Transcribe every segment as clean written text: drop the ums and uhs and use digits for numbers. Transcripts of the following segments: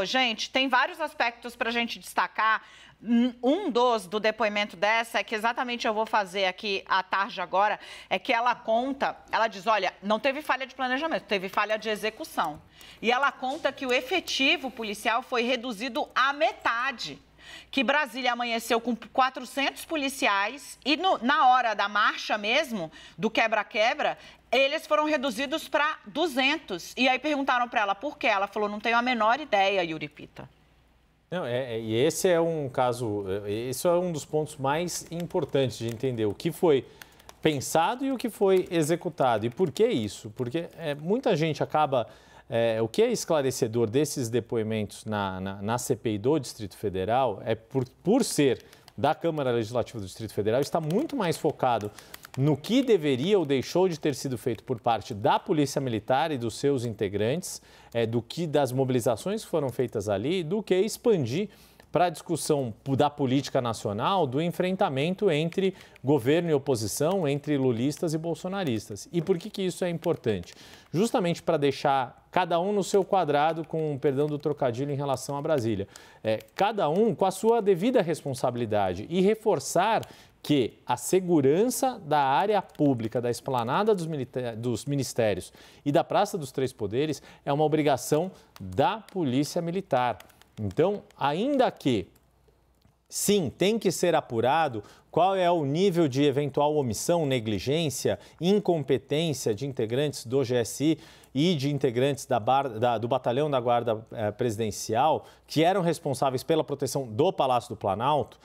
Gente, tem vários aspectos para a gente destacar. Do depoimento dessa é que exatamente eu vou fazer aqui à tarde agora, é que ela diz, olha, não teve falha de planejamento, teve falha de execução. E ela conta que o efetivo policial foi reduzido à metade, que Brasília amanheceu com 400 policiais e na hora da marcha mesmo, do quebra-quebra, eles foram reduzidos para 200. E aí perguntaram para ela por quê. Ela falou, não tenho a menor ideia, Yuripita. Não, e esse é um caso, esse é um dos pontos mais importantes de entender o que foi pensado e o que foi executado. E por que isso? Porque muita gente acaba... o que é esclarecedor desses depoimentos na CPI do Distrito Federal é por ser da Câmara Legislativa do Distrito Federal, está muito mais focado no que deveria ou deixou de ter sido feito por parte da Polícia Militar e dos seus integrantes, do que das mobilizações que foram feitas ali, do que expandir para a discussão da política nacional, do enfrentamento entre governo e oposição, entre lulistas e bolsonaristas. E por que isso é importante? Justamente para deixar cada um no seu quadrado, com perdão do trocadilho, em relação a Brasília. Cada um com a sua devida responsabilidade e reforçar que a segurança da área pública, da esplanada dos ministérios e da Praça dos Três Poderes é uma obrigação da Polícia Militar. Então, ainda que, sim, tem que ser apurado qual é o nível de eventual omissão, negligência, incompetência de integrantes do GSI e de integrantes do Batalhão da Guarda Presidencial, que eram responsáveis pela proteção do Palácio do Planalto.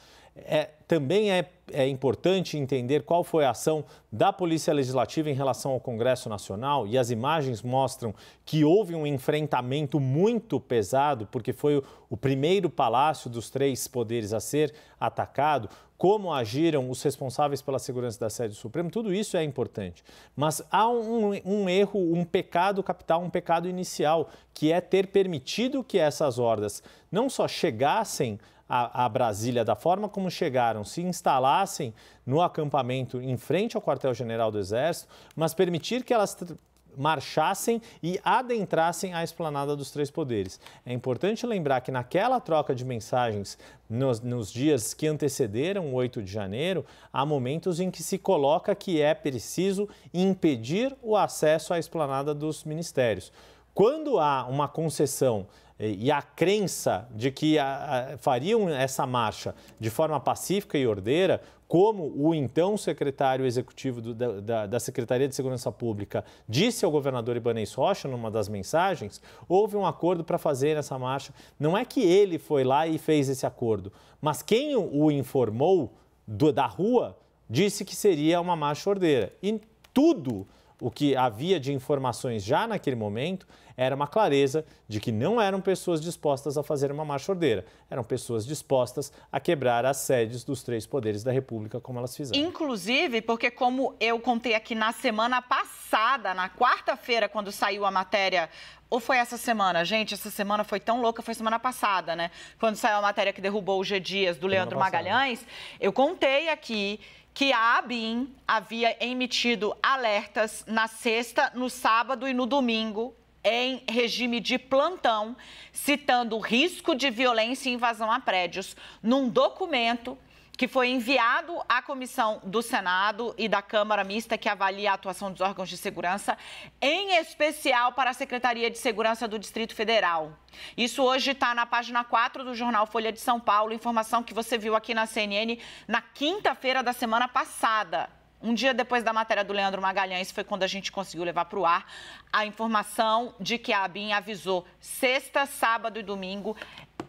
Também é importante entender qual foi a ação da Polícia Legislativa em relação ao Congresso Nacional, e as imagens mostram que houve um enfrentamento muito pesado, porque foi o primeiro palácio dos três poderes a ser atacado, como agiram os responsáveis pela segurança da sede do Supremo, tudo isso é importante. Mas há um erro, um pecado capital, um pecado inicial, que é ter permitido que essas hordas não só chegassem a Brasília da forma como chegaram, se instalassem no acampamento em frente ao quartel-general do Exército, mas permitir que elas marchassem e adentrassem a esplanada dos Três Poderes. É importante lembrar que naquela troca de mensagens, nos dias que antecederam o 8 de janeiro, há momentos em que se coloca que é preciso impedir o acesso à esplanada dos ministérios. Quando há uma concessão e a crença de que fariam essa marcha de forma pacífica e ordeira, como o então secretário executivo da Secretaria de Segurança Pública disse ao governador Ibanez Rocha numa das mensagens, houve um acordo para fazer essa marcha. Não é que ele foi lá e fez esse acordo, mas quem o informou da rua disse que seria uma marcha ordeira. E tudo o que havia de informações já naquele momento era uma clareza de que não eram pessoas dispostas a fazer uma marcha ordeira, eram pessoas dispostas a quebrar as sedes dos três poderes da República, como elas fizeram. Inclusive, porque como eu contei aqui na semana passada, na quarta-feira, quando saiu a matéria, ou foi essa semana? Gente, essa semana foi tão louca, foi semana passada, né? Quando saiu a matéria que derrubou o G. Dias, do Leandro Magalhães, eu contei aqui que a ABIN havia emitido alertas na sexta, no sábado e no domingo, em regime de plantão, citando o risco de violência e invasão a prédios, num documento que foi enviado à comissão do Senado e da Câmara Mista, que avalia a atuação dos órgãos de segurança, em especial para a Secretaria de Segurança do Distrito Federal. Isso hoje está na página 4 do jornal Folha de São Paulo, informação que você viu aqui na CNN na quinta-feira da semana passada. Um dia depois da matéria do Leandro Magalhães, foi quando a gente conseguiu levar para o ar a informação de que a ABIN avisou sexta, sábado e domingo,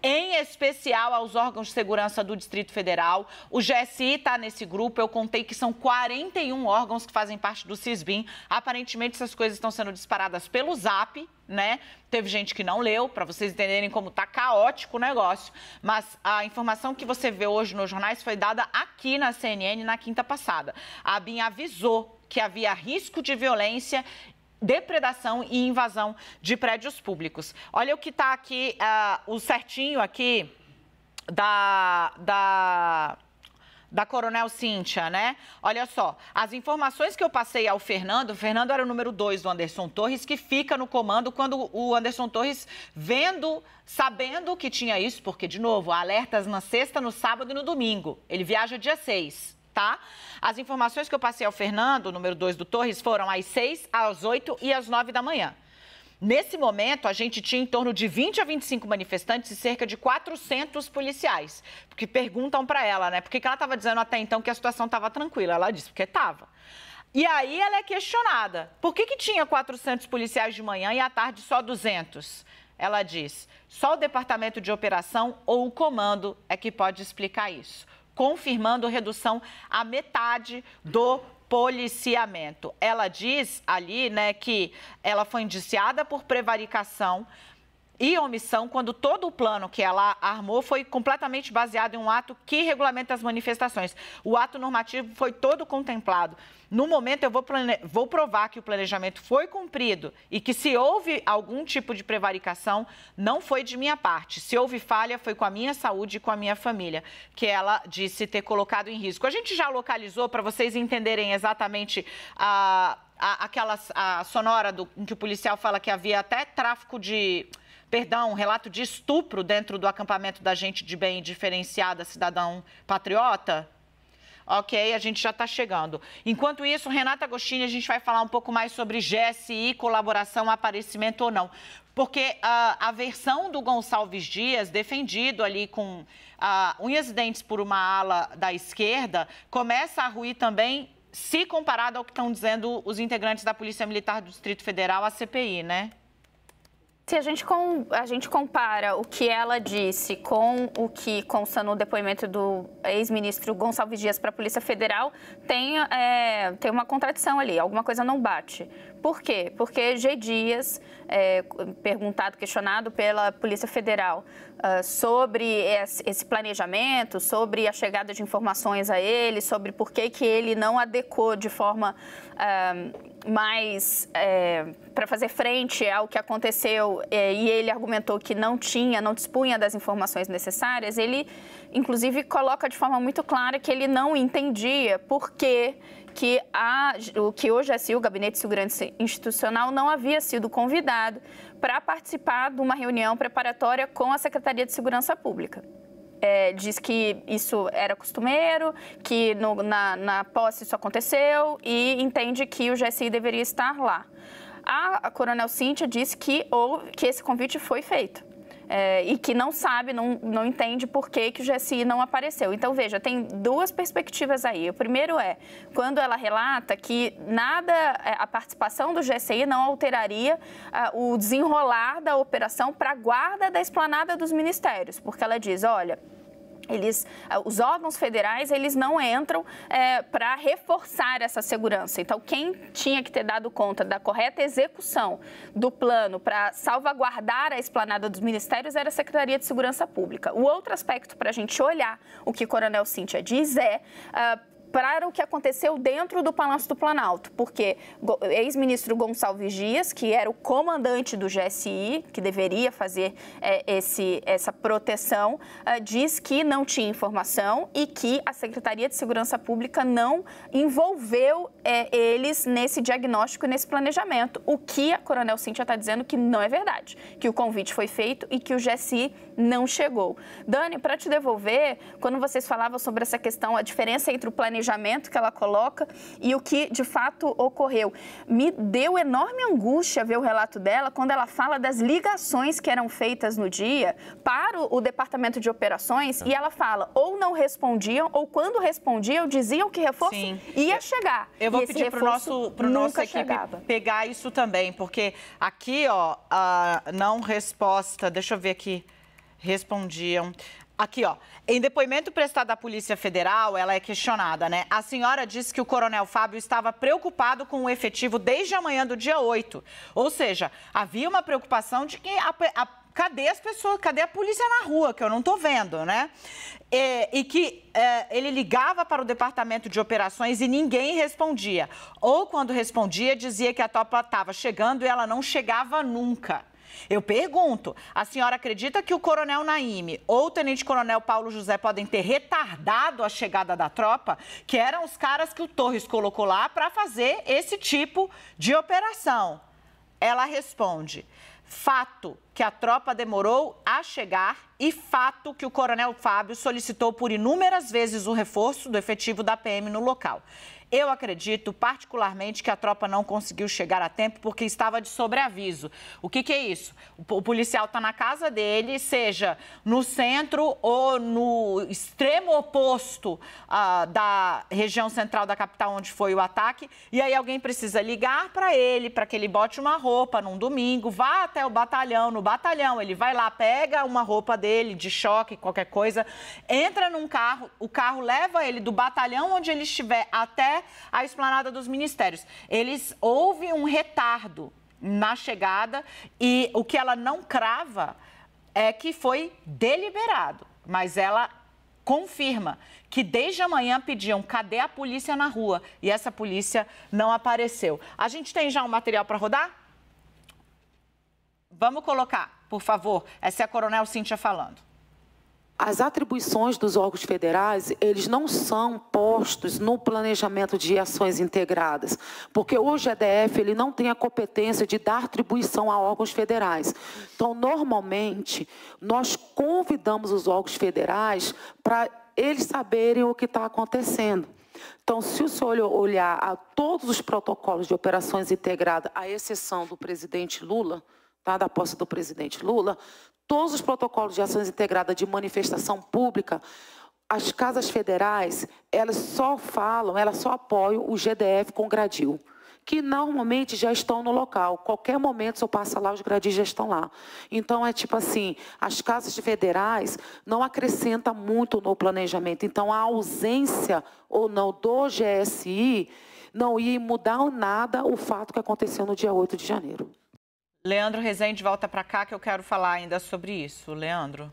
em especial aos órgãos de segurança do Distrito Federal. O GSI está nesse grupo, eu contei que são 41 órgãos que fazem parte do CISBIM. Aparentemente, essas coisas estão sendo disparadas pelo Zap, né? Teve gente que não leu, para vocês entenderem como está caótico o negócio. Mas a informação que você vê hoje nos jornais foi dada aqui na CNN na quinta passada. A ABIN avisou que havia risco de violência, depredação e invasão de prédios públicos. Olha o que está aqui, o certinho aqui da da Coronel Cíntia, né? Olha só, as informações que eu passei ao Fernando, o Fernando era o número 2 do Anderson Torres, que fica no comando quando o Anderson Torres sabendo que tinha isso, porque, de novo, alertas na sexta, no sábado e no domingo. Ele viaja dia 6, tá? As informações que eu passei ao Fernando, o número 2 do Torres, foram às 6, às 8 e às 9 da manhã. Nesse momento, a gente tinha em torno de 20 a 25 manifestantes e cerca de 400 policiais. Porque perguntam para ela, né? Por que ela estava dizendo até então que a situação estava tranquila? Ela disse, porque estava. E aí ela é questionada. Por que tinha 400 policiais de manhã e à tarde só 200? Ela diz, só o departamento de operação ou o comando é que pode explicar isso. Confirmando redução à metade do policiamento. Ela diz ali, né, que ela foi indiciada por prevaricação e omissão quando todo o plano que ela armou foi completamente baseado em um ato que regulamenta as manifestações. O ato normativo foi todo contemplado. No momento, eu vou provar que o planejamento foi cumprido e que se houve algum tipo de prevaricação, não foi de minha parte. Se houve falha, foi com a minha saúde e com a minha família, que ela disse ter colocado em risco. A gente já localizou, para vocês entenderem exatamente a sonora em que o policial fala que havia até tráfico de... Perdão, um relato de estupro dentro do acampamento da Gente de Bem Diferenciada Cidadão Patriota? Ok, a gente já está chegando. Enquanto isso, Renata Agostini, a gente vai falar um pouco mais sobre GSI, colaboração, aparecimento ou não. Porque a versão do Gonçalves Dias, defendido ali com unhas e dentes por uma ala da esquerda, começa a ruir também, se comparado ao que estão dizendo os integrantes da Polícia Militar do Distrito Federal, a CPI, né? Se a gente compara o que ela disse com o que consta no depoimento do ex-ministro Gonçalves Dias para a Polícia Federal, tem uma contradição ali, alguma coisa não bate. Por quê? Porque G. Dias, questionado pela Polícia Federal sobre esse planejamento, sobre a chegada de informações a ele, sobre por que ele não adequou de forma mais para fazer frente ao que aconteceu e ele argumentou que não dispunha das informações necessárias, ele inclusive coloca de forma muito clara que ele não entendia por que o GSI, o Gabinete de Segurança Institucional, não havia sido convidado para participar de uma reunião preparatória com a Secretaria de Segurança Pública. Diz que isso era costumeiro, que na posse isso aconteceu e entende que o GSI deveria estar lá. A Coronel Cíntia disse que esse convite foi feito. E que não sabe, não entende por que o GSI não apareceu. Então, veja, tem duas perspectivas aí. O primeiro quando ela relata que a participação do GSI não alteraria o desenrolar da operação para a guarda da esplanada dos ministérios, porque ela diz, olha... os órgãos federais, eles não entram para reforçar essa segurança. Então, quem tinha que ter dado conta da correta execução do plano para salvaguardar a esplanada dos ministérios era a Secretaria de Segurança Pública. O outro aspecto para a gente olhar o que Coronel Cíntia diz para o que aconteceu dentro do Palácio do Planalto, porque o ex-ministro Gonçalves Dias, que era o comandante do GSI, que deveria fazer essa proteção, diz que não tinha informação e que a Secretaria de Segurança Pública não envolveu eles nesse diagnóstico e nesse planejamento, o que a Coronel Cíntia está dizendo que não é verdade, que o convite foi feito e que o GSI não chegou. Dani, para te devolver, quando vocês falavam sobre essa questão, a diferença entre o planejamento que ela coloca e o que de fato ocorreu. Me deu enorme angústia ver o relato dela quando ela fala das ligações que eram feitas no dia para o Departamento de Operações e ela fala, ou não respondiam, ou quando respondiam, diziam que reforço ia chegar. Eu vou pedir para o nosso equipe pegar isso também, porque aqui, ó, a não resposta, deixa eu ver aqui, respondiam... Aqui, ó, em depoimento prestado à Polícia Federal, ela é questionada, né? A senhora disse que o coronel Fábio estava preocupado com o efetivo desde a manhã do dia 8. Ou seja, havia uma preocupação de que cadê as pessoas, cadê a polícia na rua, que eu não estou vendo, né? E que ele ligava para o Departamento de Operações e ninguém respondia. Ou quando respondia, dizia que a tropa estava chegando e ela não chegava nunca. Eu pergunto, a senhora acredita que o coronel Naime ou o tenente-coronel Paulo José podem ter retardado a chegada da tropa, que eram os caras que o Torres colocou lá para fazer esse tipo de operação? Ela responde, fato que a tropa demorou a chegar e fato que o coronel Fábio solicitou por inúmeras vezes o reforço do efetivo da PM no local. Eu acredito particularmente que a tropa não conseguiu chegar a tempo porque estava de sobreaviso. O que é isso? O policial está na casa dele, seja no centro ou no extremo oposto da região central da capital onde foi o ataque, e aí alguém precisa ligar para que ele bote uma roupa num domingo, vá até o batalhão, no batalhão ele vai lá, pega uma roupa dele de choque, qualquer coisa, entra num carro, o carro leva ele do batalhão onde ele estiver até a esplanada dos ministérios. Houve um retardo na chegada e o que ela não crava é que foi deliberado, mas ela confirma que desde amanhã pediam cadê a polícia na rua e essa polícia não apareceu. A gente tem já um material para rodar? Vamos colocar, por favor. Essa é a Coronel Cíntia falando. As atribuições dos órgãos federais, eles não são postos no planejamento de ações integradas, porque o GDF ele não tem a competência de dar atribuição a órgãos federais. Então, normalmente, nós convidamos os órgãos federais para eles saberem o que está acontecendo. Então, se o senhor olhar a todos os protocolos de operações integradas, à exceção do presidente Lula, tá, da posse do presidente Lula, todos os protocolos de ações integradas de manifestação pública, as casas federais, elas só apoiam o GDF com gradil, que normalmente já estão no local. Qualquer momento, se eu passar lá, os gradis já estão lá. Então, é tipo assim, as casas federais não acrescentam muito no planejamento. Então, a ausência ou não do GSI não ia mudar nada o fato que aconteceu no dia 8 de janeiro. Leandro Rezende, volta para cá que eu quero falar ainda sobre isso. Leandro.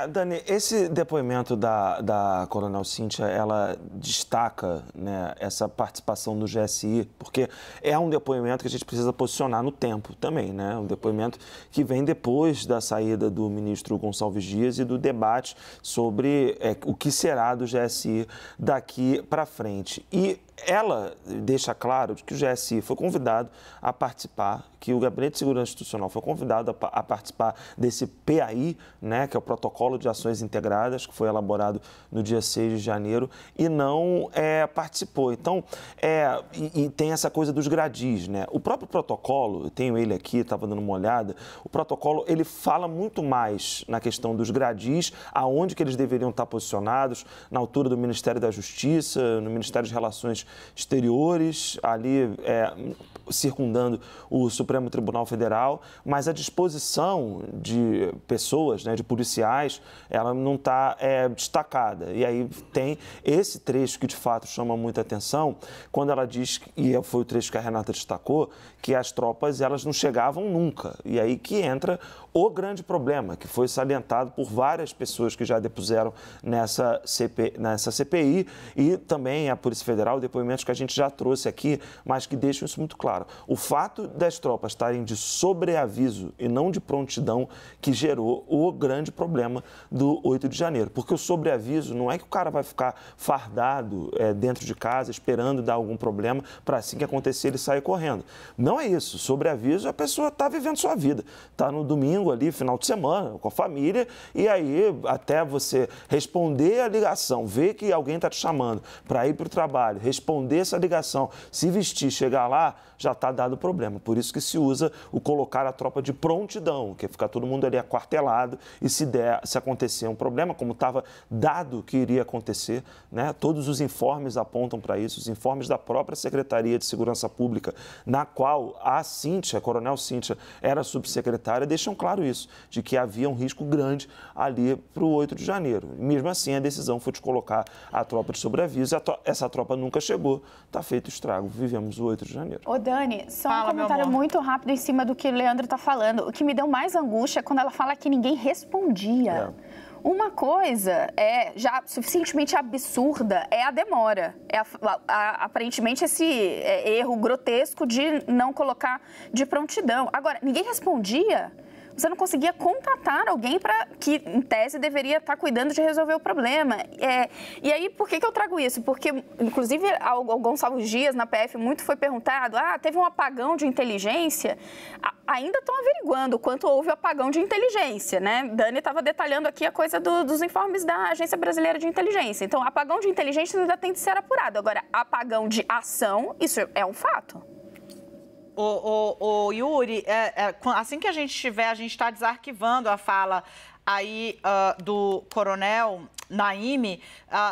Dani, esse depoimento da Coronel Cíntia, ela destaca, né, essa participação do GSI, porque é um depoimento que a gente precisa posicionar no tempo também, né? Um depoimento que vem depois da saída do ministro Gonçalves Dias e do debate sobre o que será do GSI daqui para frente. E ela deixa claro que o GSI foi convidado a participar, que o Gabinete de Segurança Institucional foi convidado a participar desse PAI, né, que é o Protocolo de Ações Integradas, que foi elaborado no dia 6 de janeiro, e não participou. Então, e tem essa coisa dos gradis, né? O próprio protocolo, eu tenho ele aqui, estava dando uma olhada, o protocolo, ele fala muito mais na questão dos gradis, aonde que eles deveriam estar posicionados, na altura do Ministério da Justiça, no Ministério de Relações Exteriores, ali circundando o Supremo Tribunal Federal, mas a disposição de pessoas, né, de policiais, ela não está destacada. E aí tem esse trecho que de fato chama muita atenção, quando ela diz, e foi o trecho que a Renata destacou, que as tropas elas não chegavam nunca. E aí que entra o grande problema, que foi salientado por várias pessoas que já depuseram nessa CPI e também a Polícia Federal, depoimentos que a gente já trouxe aqui, mas que deixam isso muito claro. O fato das tropas estarem de sobreaviso e não de prontidão que gerou o grande problema do 8 de janeiro. Porque o sobreaviso não é que o cara vai ficar fardado dentro de casa esperando dar algum problema para assim que acontecer ele sair correndo. Não é isso. Sobreaviso, a pessoa está vivendo sua vida. Está no domingo ali, final de semana, com a família, e aí até você responder a ligação, ver que alguém está te chamando para ir para o trabalho, responder essa ligação, se vestir, chegar lá, já está dado o problema. Por isso que se usa o colocar a tropa de prontidão, que é ficar todo mundo ali aquartelado e se acontecer um problema, como estava dado que iria acontecer, né? Todos os informes apontam para isso, os informes da própria Secretaria de Segurança Pública, na qual a Cíntia, a Coronel Cíntia, era subsecretária, deixam claro isso, de que havia um risco grande ali para o 8 de janeiro. Mesmo assim, a decisão foi de colocar a tropa de sobreaviso. Essa tropa nunca chegou, está feito o estrago. Vivemos o 8 de janeiro. Ô, Dani, só um comentário muito rápido em cima do que o Leandro está falando. O que me deu mais angústia é quando ela fala que ninguém respondia. Uma coisa já suficientemente absurda é a demora. Aparentemente esse erro grotesco de não colocar de prontidão. Agora, ninguém respondia. você não conseguia contatar alguém que, em tese, deveria estar cuidando de resolver o problema. E aí, por que eu trago isso? Porque, inclusive, há Gonçalves Dias, na PF, muito foi perguntado, teve um apagão de inteligência? Ainda estão averiguando quanto houve o apagão de inteligência, né? Dani estava detalhando aqui a coisa dos informes da Agência Brasileira de Inteligência. Então, apagão de inteligência ainda tem que ser apurado. Agora, apagão de ação, isso é um fato. O Yuri, assim que a gente está desarquivando a fala aí do coronel Naime,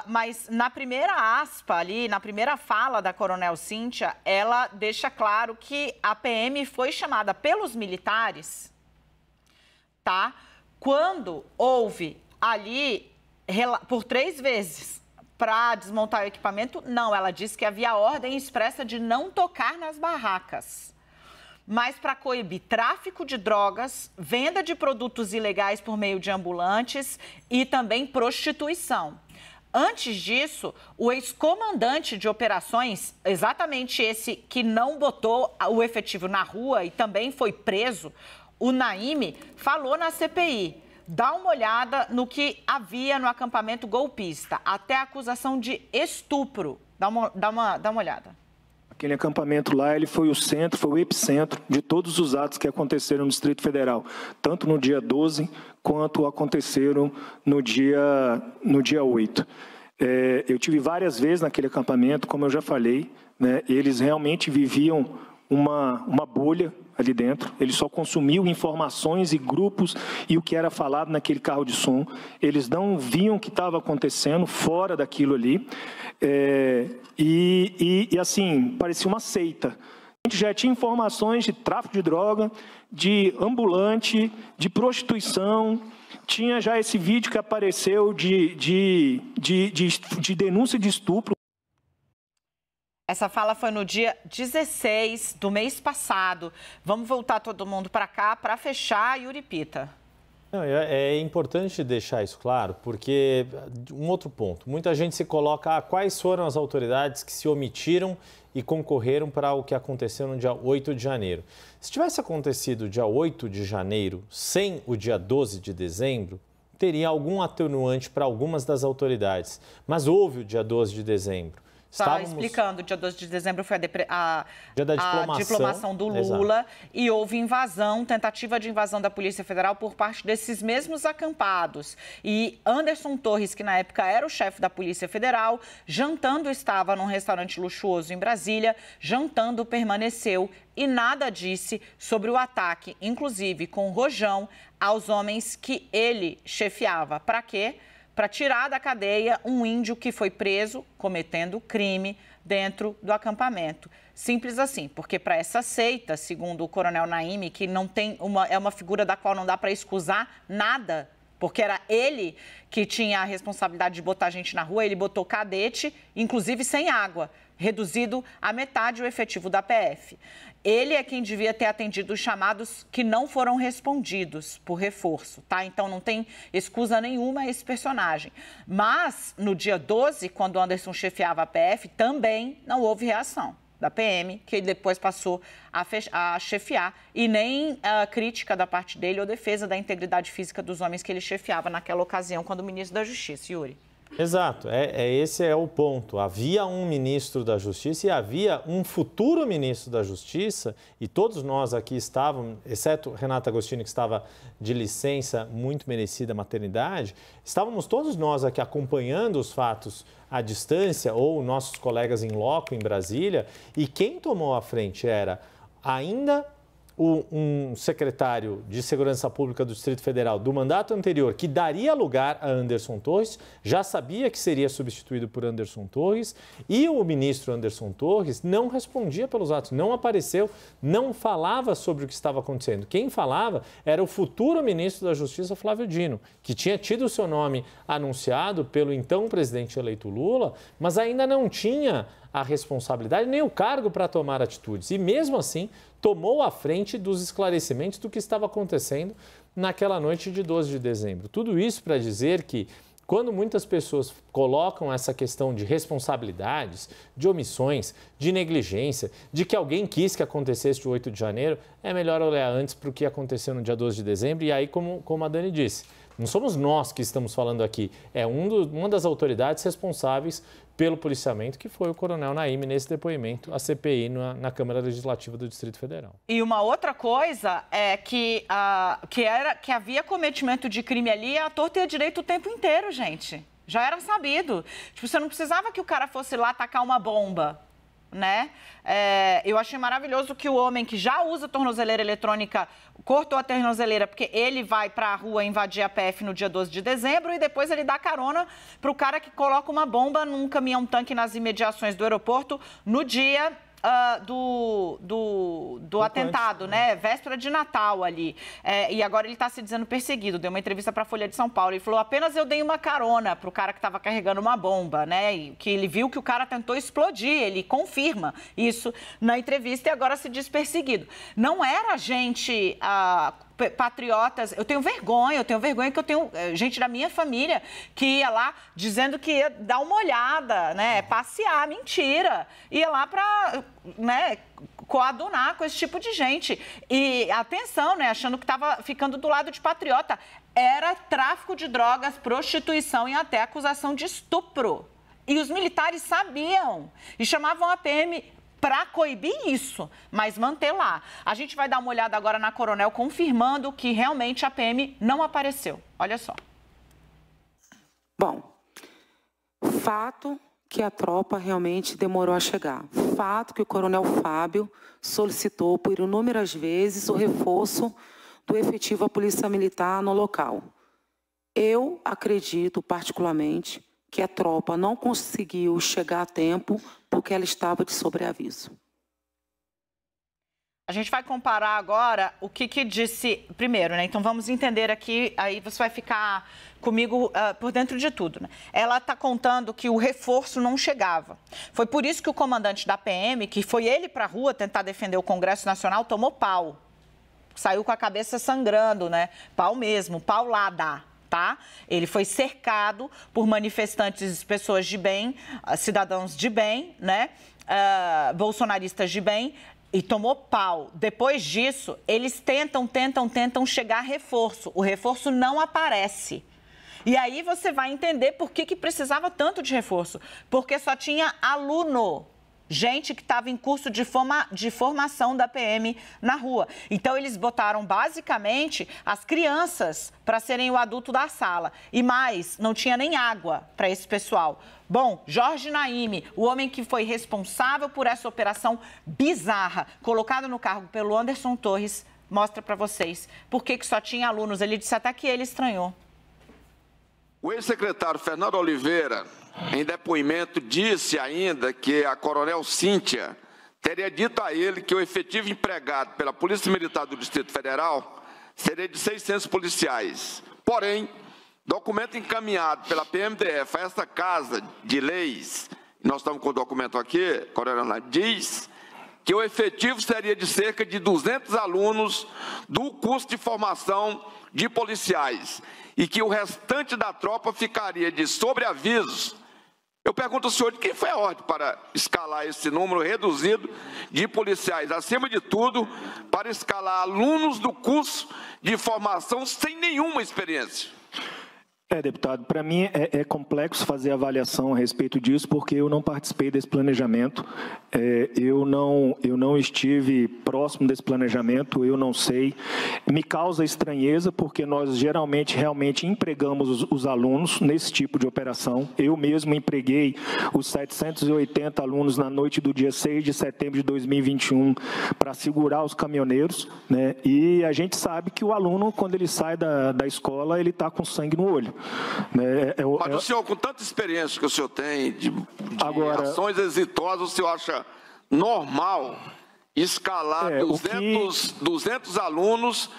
mas na primeira aspa ali, na primeira fala da coronel Cíntia, ela deixa claro que a PM foi chamada pelos militares, tá? Quando houve ali, por 3 vezes, para desmontar o equipamento, não, ela disse que havia ordem expressa de não tocar nas barracas, mas para coibir tráfico de drogas, venda de produtos ilegais por meio de ambulantes e também prostituição. Antes disso, o ex-comandante de operações, exatamente esse que não botou o efetivo na rua e também foi preso, o Naime, falou na CPI. Dá uma olhada no que havia no acampamento golpista, até a acusação de estupro. Dá uma olhada. Aquele acampamento lá, ele foi o centro, foi o epicentro de todos os atos que aconteceram no Distrito Federal, tanto no dia 12 quanto aconteceram no dia 8. Eu tive várias vezes naquele acampamento, como eu já falei, né, eles realmente viviam uma bolha ali dentro, eles só consumiam informações e grupos e o que era falado naquele carro de som, eles não viam o que estava acontecendo fora daquilo ali, e assim, parecia uma seita. A gente já tinha informações de tráfico de droga, de ambulante, de prostituição, tinha já esse vídeo que apareceu de denúncia de estupro. Essa fala foi no dia 16 do mês passado. Vamos voltar todo mundo para cá para fechar, Yuri Pita. Não, é importante deixar isso claro, porque um outro ponto, muita gente se coloca quais foram as autoridades que se omitiram e concorreram para o que aconteceu no dia 8 de janeiro. Se tivesse acontecido dia 8 de janeiro sem o dia 12 de dezembro, teria algum atenuante para algumas das autoridades, mas houve o dia 12 de dezembro. Estava explicando, dia 12 de dezembro foi a diplomação do Lula. Exato. E houve invasão, tentativa de invasão da Polícia Federal por parte desses mesmos acampados. E Anderson Torres, que na época era o chefe da Polícia Federal, estava num restaurante luxuoso em Brasília, permaneceu e nada disse sobre o ataque, inclusive com rojão, aos homens que ele chefiava. Para quê? Para tirar da cadeia um índio que foi preso cometendo crime dentro do acampamento. Simples assim, porque para essa seita, segundo o coronel Naime, que não tem é uma figura da qual não dá para excusar nada, porque era ele que tinha a responsabilidade de botar gente na rua, ele botou cadete, inclusive sem água, reduzido a metade o efetivo da PF. Ele é quem devia ter atendido os chamados que não foram respondidos por reforço, tá? Então não tem excusa nenhuma a esse personagem. Mas no dia 12, quando Anderson chefiava a PF, também não houve reação da PM, que ele depois passou a chefiar, e nem crítica da parte dele ou defesa da integridade física dos homens que ele chefiava naquela ocasião, quando ministro da Justiça, Yuri. Exato, esse é o ponto. Havia um ministro da Justiça e havia um futuro ministro da Justiça, e todos nós aqui estávamos, exceto Renata Agostini, que estava de licença muito merecida maternidade, estávamos todos nós aqui acompanhando os fatos à distância, ou nossos colegas em loco em Brasília, e quem tomou a frente era ainda um secretário de Segurança Pública do Distrito Federal do mandato anterior, que daria lugar a Anderson Torres, já sabia que seria substituído por Anderson Torres, e o ministro Anderson Torres não respondia pelos atos, não apareceu, não falava sobre o que estava acontecendo. Quem falava era o futuro ministro da Justiça, Flávio Dino, que tinha tido o seu nome anunciado pelo então presidente eleito Lula, mas ainda não tinha a responsabilidade nem o cargo para tomar atitudes. E mesmo assim, tomou a frente dos esclarecimentos do que estava acontecendo naquela noite de 12 de dezembro. Tudo isso para dizer que quando muitas pessoas colocam essa questão de responsabilidades, de omissões, de negligência, de que alguém quis que acontecesse o 8 de janeiro, é melhor olhar antes para o que aconteceu no dia 12 de dezembro. E aí, como a Dani disse, não somos nós que estamos falando aqui, é uma das autoridades responsáveis pelo policiamento, que foi o coronel Naime, nesse depoimento à CPI na Câmara Legislativa do Distrito Federal. E uma outra coisa é que havia cometimento de crime ali à torta e à direito o tempo inteiro, gente. Já era sabido. Tipo, você não precisava que o cara fosse lá atacar uma bomba, né? Eu achei maravilhoso que o homem que já usa tornozeleira eletrônica cortou a tornozeleira porque ele vai para a rua invadir a PF no dia 12 de dezembro e depois ele dá carona para o cara que coloca uma bomba num caminhão-tanque nas imediações do aeroporto no dia do atentado, né? Véspera de Natal ali. E agora ele está se dizendo perseguido. Deu uma entrevista para a Folha de São Paulo. Ele falou, apenas eu dei uma carona para o cara que estava carregando uma bomba, né? E que ele viu que o cara tentou explodir. Ele confirma isso na entrevista e agora se diz perseguido. Não era gente... patriotas, eu tenho vergonha que eu tenho gente da minha família que ia lá dizendo que ia dar uma olhada, né, passear, mentira, ia lá para, né, coadunar com esse tipo de gente. E atenção, né, achando que estava ficando do lado de patriota, era tráfico de drogas, prostituição e até acusação de estupro. E os militares sabiam e chamavam a PM para coibir isso, mas manter lá. A gente vai dar uma olhada agora na Coronel, confirmando que realmente a PM não apareceu. Olha só. Bom, fato que a tropa realmente demorou a chegar. Fato que o Coronel Fábio solicitou por inúmeras vezes o reforço do efetivo à Polícia Militar no local. Eu acredito, particularmente, que a tropa não conseguiu chegar a tempo porque ela estava de sobreaviso. A gente vai comparar agora o que disse primeiro, né? Então vamos entender aqui, aí você vai ficar comigo por dentro de tudo, né? Ela está contando que o reforço não chegava. Foi por isso que o comandante da PM, que foi ele para a rua tentar defender o Congresso Nacional, tomou pau. Saiu com a cabeça sangrando, né? Pau mesmo, paulada. Tá? Ele foi cercado por manifestantes, pessoas de bem, cidadãos de bem, né? Bolsonaristas de bem, e tomou pau. Depois disso, eles tentam chegar a reforço. O reforço não aparece. E aí você vai entender por que precisava tanto de reforço. Porque só tinha aluno. Gente que estava em curso de formação da PM na rua. Então, eles botaram, basicamente, as crianças para serem o adulto da sala. E mais, não tinha nem água para esse pessoal. Bom, Jorge Naime, o homem que foi responsável por essa operação bizarra, colocado no cargo pelo Anderson Torres, mostra para vocês por que só tinha alunos. Ele disse até que ele estranhou. O ex-secretário Fernando Oliveira, em depoimento, disse ainda que a coronel Cíntia teria dito a ele que o efetivo empregado pela Polícia Militar do Distrito Federal seria de 600 policiais. Porém, documento encaminhado pela PMDF a esta Casa de Leis, nós estamos com o documento aqui, coronel, diz que o efetivo seria de cerca de 200 alunos do curso de formação de policiais e que o restante da tropa ficaria de sobreavisos. Eu pergunto ao senhor de quem foi a ordem para escalar esse número reduzido de policiais, acima de tudo, para escalar alunos do curso de formação sem nenhuma experiência. Deputado, para mim é complexo fazer avaliação a respeito disso, porque eu não participei desse planejamento, eu não estive próximo desse planejamento, eu não sei. Me causa estranheza, porque nós realmente empregamos os alunos nesse tipo de operação. Eu mesmo empreguei os 780 alunos na noite do dia 6 de setembro de 2021 para segurar os caminhoneiros, né? E a gente sabe que o aluno, quando ele sai da escola, ele está com sangue no olho. Mas o senhor, com tanta experiência que o senhor tem de ações exitosas, o senhor acha normal escalar 200 alunos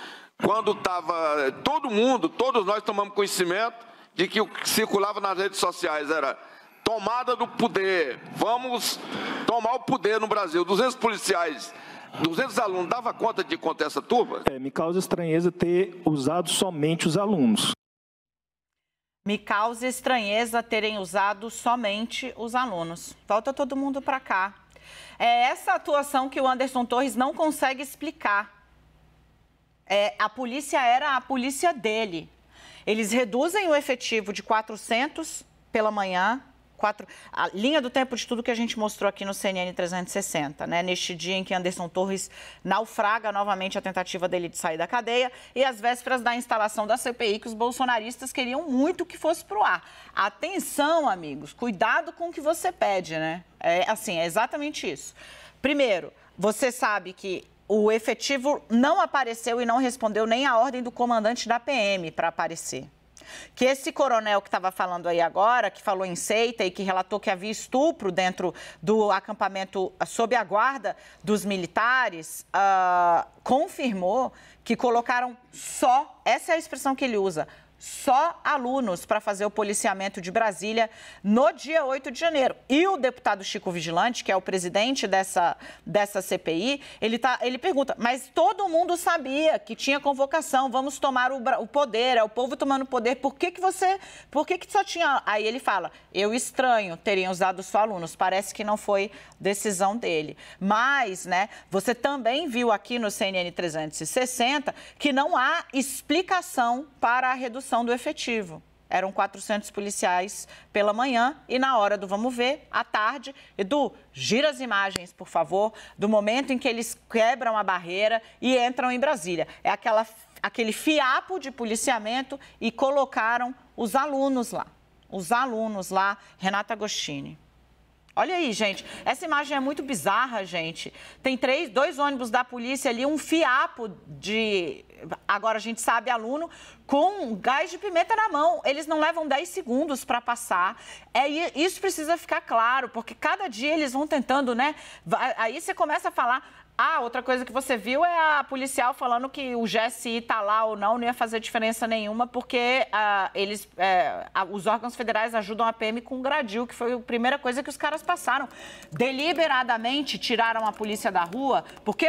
quando estava todos nós tomamos conhecimento de que o que circulava nas redes sociais era tomada do poder, vamos tomar o poder no Brasil, 200 policiais, 200 alunos, dava conta de conter essa turma? Me causa estranheza ter usado somente os alunos. Me causa estranheza terem usado somente os alunos. Volta todo mundo para cá. É essa atuação que o Anderson Torres não consegue explicar. A polícia era a polícia dele. Eles reduzem o efetivo de 400 pela manhã, a linha do tempo de tudo que a gente mostrou aqui no CNN 360, né? Neste dia em que Anderson Torres naufraga novamente a tentativa dele de sair da cadeia e às vésperas da instalação da CPI, que os bolsonaristas queriam muito que fosse para o ar. Atenção, amigos, cuidado com o que você pede, né? É exatamente isso. Primeiro, você sabe que o efetivo não apareceu e não respondeu nem a ordem do comandante da PM para aparecer. Que esse coronel que estava falando aí agora, que falou em seita e que relatou que havia estupro dentro do acampamento sob a guarda dos militares, confirmou que colocaram só, essa é a expressão que ele usa, só alunos para fazer o policiamento de Brasília no dia 8 de janeiro. E o deputado Chico Vigilante, que é o presidente dessa CPI, ele pergunta, mas todo mundo sabia que tinha convocação, vamos tomar o poder, é o povo tomando poder, por que só tinha... Aí ele fala, eu estranho terem usado só alunos, parece que não foi decisão dele. Mas, né, você também viu aqui no CNN 360 que não há explicação para a redução do efetivo. Eram 400 policiais pela manhã e na hora do vamos ver, à tarde. Edu, gira as imagens, por favor, do momento em que eles quebram a barreira e entram em Brasília. É aquele fiapo de policiamento e colocaram os alunos lá. Os alunos lá, Renata Agostini. Olha aí, gente, essa imagem é muito bizarra, gente. Tem 2 ônibus da polícia ali, um fiapo de, agora a gente sabe, aluno, com gás de pimenta na mão. Eles não levam 10 segundos para passar. Isso precisa ficar claro, porque cada dia eles vão tentando, né? Aí você começa a falar... outra coisa que você viu é a policial falando que o GSI está lá ou não ia fazer diferença nenhuma, porque os órgãos federais ajudam a PM com gradil, que foi a primeira coisa que os caras passaram. Deliberadamente tiraram a polícia da rua, porque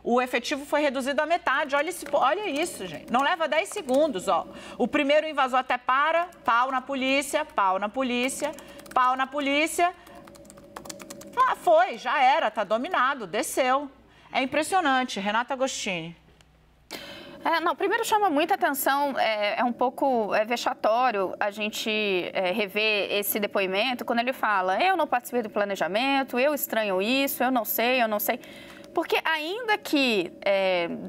o efetivo foi reduzido à metade. Olha isso, gente. Não leva 10 segundos, ó. O primeiro invasor até para, pau na polícia, pau na polícia, pau na polícia. Foi, já era, tá dominado, desceu. É impressionante. Renata Agostini. Primeiro chama muita atenção, é um pouco vexatório a gente rever esse depoimento quando ele fala, eu não participei do planejamento, eu estranho isso, eu não sei. Porque ainda que,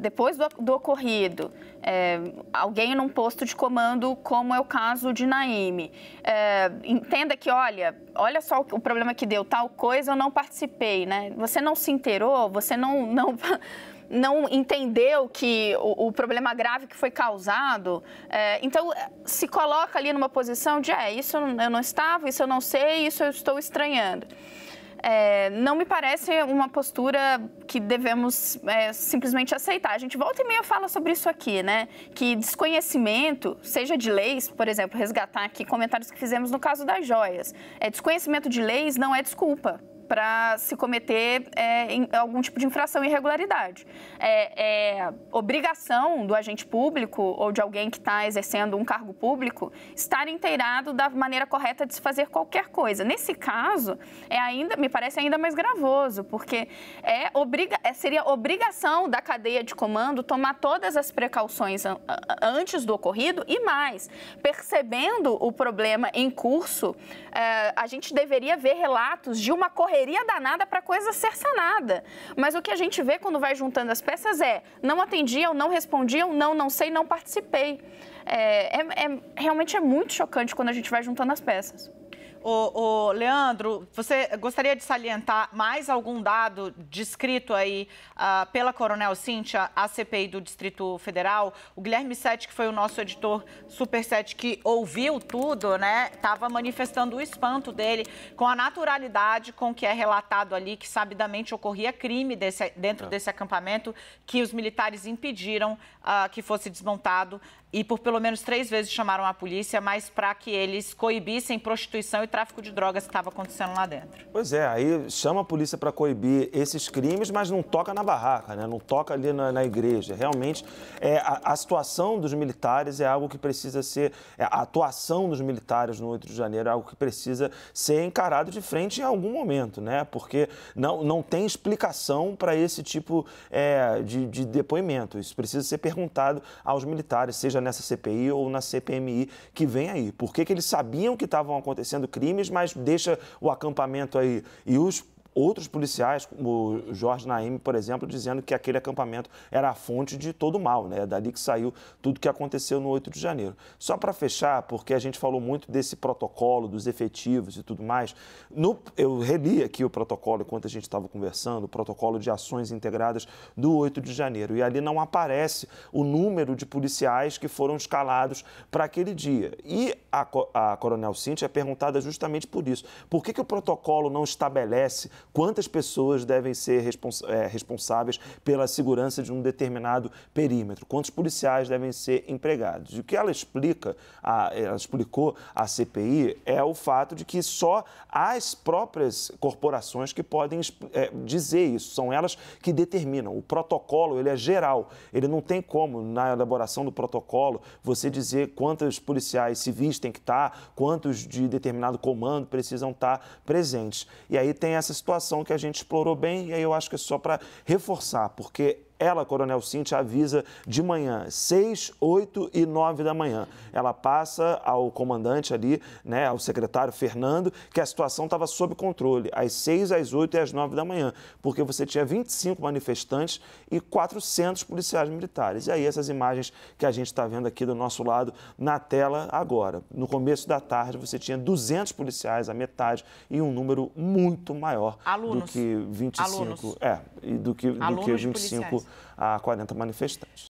depois do ocorrido, alguém num posto de comando, como é o caso de Naime, entenda que, olha só o problema que deu, tal coisa, eu não participei, né? Você não se inteirou, você não entendeu que o problema grave que foi causado, então se coloca ali numa posição de, isso eu não estava, isso eu não sei, isso eu estou estranhando. Não me parece uma postura que devemos simplesmente aceitar. A gente volta e meia fala sobre isso aqui, né? Que desconhecimento, seja de leis, por exemplo, resgatar aqui comentários que fizemos no caso das joias. Desconhecimento de leis não é desculpa para se cometer algum tipo de infração e irregularidade. Obrigação do agente público ou de alguém que está exercendo um cargo público estar inteirado da maneira correta de se fazer qualquer coisa. Nesse caso, me parece ainda mais gravoso, porque seria obrigação da cadeia de comando tomar todas as precauções antes do ocorrido e mais, percebendo o problema em curso, a gente deveria ver relatos de uma correria danada para coisa ser sanada. Mas o que a gente vê quando vai juntando as peças não atendiam, não respondiam, não sei, não participei. Realmente é muito chocante quando a gente vai juntando as peças. Leandro, você gostaria de salientar mais algum dado descrito aí pela Coronel Cíntia, a CPI do Distrito Federal? O Guilherme Sete, que foi o nosso editor Super 7, que ouviu tudo, né? Estava manifestando o espanto dele com a naturalidade com que é relatado ali, que sabidamente ocorria crime dentro desse acampamento, que os militares impediram que fosse desmontado e por pelo menos 3 vezes chamaram a polícia, mas para que eles coibissem prostituição e tráfico de drogas que estava acontecendo lá dentro. Pois é, aí chama a polícia para coibir esses crimes, mas não toca na barraca, né? Não toca ali na igreja. Realmente, a situação dos militares é algo que precisa ser... A atuação dos militares no 8 de janeiro é algo que precisa ser encarado de frente em algum momento, né? Porque não tem explicação para esse tipo de depoimento. Isso precisa ser perguntado aos militares, seja nessa CPI ou na CPMI que vem aí. Por que eles sabiam que estavam acontecendo crimes, mas deixa o acampamento aí? E os outros policiais, como o Jorge Naime, por exemplo, dizendo que aquele acampamento era a fonte de todo o mal, né? Dali que saiu tudo que aconteceu no 8 de janeiro. Só para fechar, porque a gente falou muito desse protocolo, dos efetivos e tudo mais, eu reli aqui o protocolo enquanto a gente estava conversando, o protocolo de ações integradas do 8 de janeiro, e ali não aparece o número de policiais que foram escalados para aquele dia. E a Coronel Cíntia é perguntada justamente por isso. Por que o protocolo não estabelece quantas pessoas devem ser responsáveis pela segurança de um determinado perímetro? Quantos policiais devem ser empregados? E o que ela explicou à CPI é o fato de que só as próprias corporações que podem dizer isso. São elas que determinam. O protocolo, ele é geral. Ele não tem como, na elaboração do protocolo, você dizer quantos policiais civis tem que estar, quantos de determinado comando precisam estar presentes. E aí tem essa situação que a gente explorou bem, e aí eu acho que é só para reforçar, porque ela, Coronel Cíntia, avisa de manhã, 6, 8 e 9 da manhã. Ela passa ao comandante ali, né, ao secretário Fernando, que a situação estava sob controle, às 6, às 8 e às 9 da manhã, porque você tinha 25 manifestantes e 400 policiais militares. E aí essas imagens que a gente está vendo aqui do nosso lado na tela agora. No começo da tarde você tinha 200 policiais, a metade, e um número muito maior do que 25, do que 25 a 40 manifestantes.